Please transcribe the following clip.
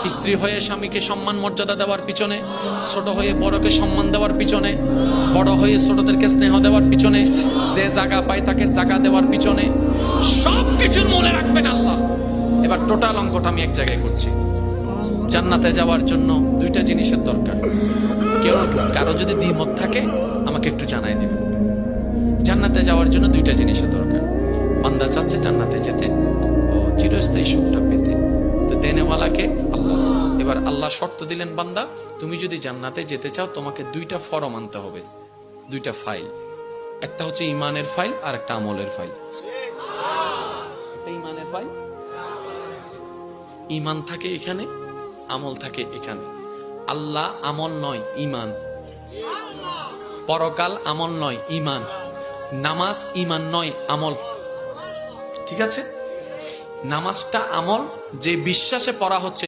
স্ত্রী হয়ে স্বামীকে সম্মান মর্যাদা দেওয়ার পিছনে, ছোট হয়ে বড়কে সম্মান দেওয়ার পিছনে, বড় হয়ে ছোটদেরকে স্নেহ দেওয়ার পিছনে, যে জায়গা পায় তাকে জায়গা দেওয়ার পিছনে, সবকিছুর মূলে রাখবেন আল্লাহ। এবার টোটাল অঙ্কটা আমি এক জায়গায় করছি। জান্নাতে যাওয়ার জন্য দুইটা জিনিসের দরকার। কেউ কারো যদি দ্বিমত থাকে আমাকে একটু জানাই দিবেন। জান্নাতে যাওয়ার জন্য দুইটা জিনিসের দরকার। বান্দা চাচ্ছে জান্নাতে যেতে ও চিরস্থায়ী সুখটা পেতে, তো দেনেওয়ালাকে আল্লাহ। এবার আল্লাহ শর্ত দিলেন, বান্দা তুমি যদি জান্নাতে যেতে চাও তোমাকে দুইটা ফরম আনতে হবে, দুইটা ফাইল। একটা হচ্ছে ইমানের ফাইল আর একটা আমলের ফাইল। একটা ইমানের ফাইল, ইমান থাকে এখানে, আমল থাকে এখানে। আল্লাহ আমল নয় ইমান, পরকাল আমল নয় ইমান, নামাজ ইমান নয় আমল। ঠিক আছে, নামাজটা আমল, যে বিশ্বাসে পড়া হচ্ছে